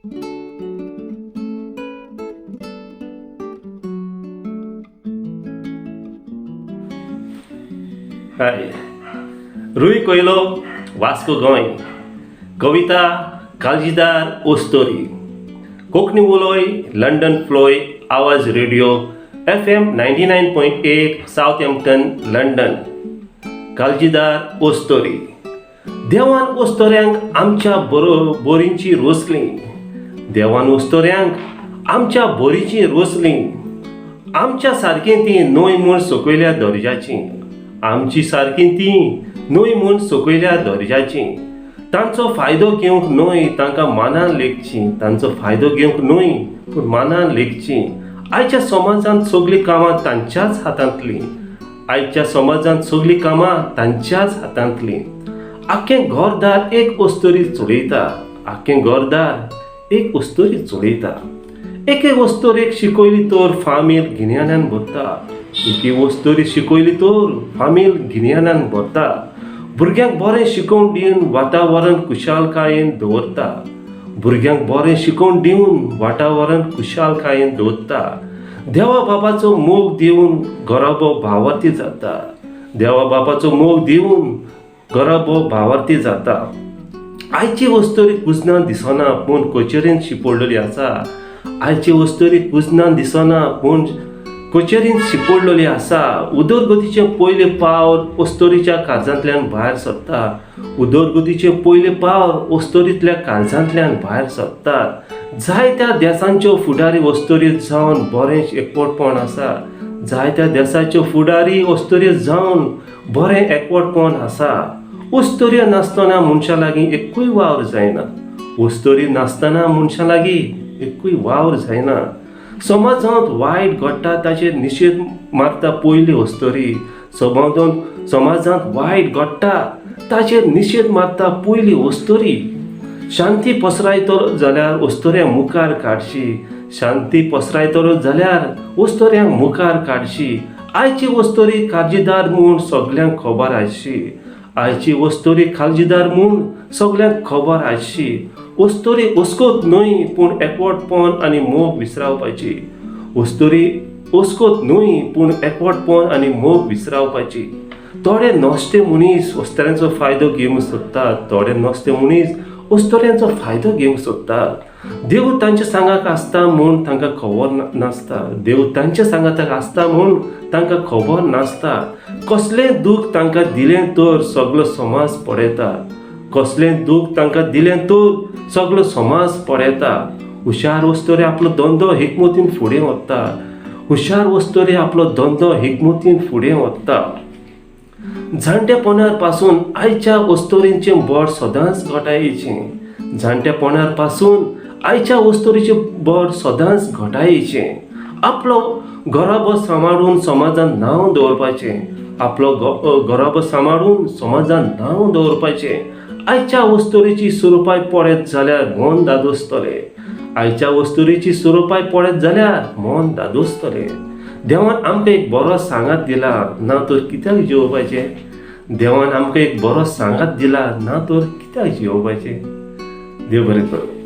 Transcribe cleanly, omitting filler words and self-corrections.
हाय रुई कोयलो वास्को गोंय कविता कालजीदार ओस्टोरी Konkani उलोय London फ्लोय आवाज radio FM 99.8 Southampton London कालजीदार ओस्टोरी देवान ओस्तोऱ्यांक आमच्या बोरींची रोसली देवान ओस्तोऱ्यांक आमच्या बोरीची रोसली आमच्या सारकी ती न्हंय म्हूण सकयल्या दर्याची आमची सारकी ती न्हंय म्हूण सकयल्या दर्याची तांचो फायदो घेवंक न्हय तांकां मानान लेखची तांचो फायदो घेवंक न्हय पूण मानान लेखची आयच्या समाजांत सगळीं कामां तांच्याच हातांतली आयच्या समाजांत सगळीं कामां तांच्याच हातांतली आख्खें घरदार एक ओस्तोरी चलयता आख्खें घरदार एक ओस्तोरी चलयता एक ओस्तोरेक शिकयली तर फामील गिन्यानान भरता एक ओस्तोरी शिकयली तर फामील गिन्यानान भरता भुरग्यांक बरें शिकोवन दिवन वातावरण कुशालकायेन दवरता भुरग्यांक बरें शिकोवन दिवन वातावरण कुशालकायेन दवरता देवा बाबाचो मोग दिवन गराबो भावार्थी जाता देवा बाबाचो मोग दिवन गराबो भावार्थी जाता आयची ओस्तोरी कुजनान दिसना पूण कचेरीन शिपडलेली आसा आयची ओस्तोरी कुजनान दिसना पूण कचेरीन शिपडलेली आसा उदरगतीचे पयले पावल ओस्तोरीच्या काळजांतल्यान भायर सरता उदरगतीचे पयले पावल ओस्तोरींतल्या काळजांतल्यान भायर सरतात जायत्या देशांच्यो फुडारी ओस्तोरी जावन बरें एकवटपण आसा जायत्या देशाच्यो फुडारी ओस्तोरी जावन बरें एकवटपण आसा ओस्तोरी नासतना मनशा लागीं एकूय वावर जायना ओस्तोरी नासतना मनशा लागीं एकूय वावर जायना समाजांत वायट घडटा ताचेर निशेध मारता पयली ओस्तोरी समाजांत वायट घडटा ताचेर निशेध मारता पयली ओस्तोरी शांती पसरायतलो जाल्यार ओस्तोऱ्यांक मुखार काडची शांती पसरायतलो जाल्यार ओस्तोऱ्यांक मुखार काडची आयची ओस्तोरी काळजीदार म्हूण सगळ्यांक खबर आसची आयची ओस्तोरी काळजीदार म्हूण सगळ्यांक खबर आसची ओस्तोरी ओस्कोत न्हय पूण एकवटपण आनी मोग विसरावपाची ओस्तोरी ओस्कोत न्हय पूण एकवटपण आनी मोग विसरावपाची थोडे नोस्ते मनीस ओस्तोऱ्यांचो फायदो घेवंक सोदतात थोडे नोस्ते मनीस ओस्तोऱ्यांचो फायदो घेवंक सोदतात देव तांच्या सांगाक आसता म्हूण तांकां खबर नासता देव तांच्या सांगाताक आसता म्हूण तांकां खबर नासता कसलें दूख तांकां दिलें तर सगळो समाज पडयता कसलें दूख तांकां दिलें तर सगळो समाज पडयता हुशार ओस्तोरी आपलो धंदो हिकमतीन फुडें व्हरता हुशार ओस्तोरी आपलो धंदो हिकमतीन फुडें व्हरता जाणटेपणार पासून आयच्या ओस्तोरींचें बळ सदांच घटायेचें जाणटेपणार पासून आयच्या ओस्तोरीचें बळ सदांच घटायेचें आपलो गराबो सांबाळून समाजांत नांव दवरपाचें आपलो गराबो सांबाळून समाजांत नांव दवरपाचें आयच्या ओस्तोरीची सुरपाय पडत जाल्यार मन दादोसतले आयच्या ओस्तोरीची सुरपाय पडत जाल्यार मन दादोसतले देवान आमकां एक बरो सांगात दिला ना तर कित्याक जेवपाचें देवान आमकां एक बरो सांगात दिला ना तर कित्याक जेवपाचें देव बरें करूं.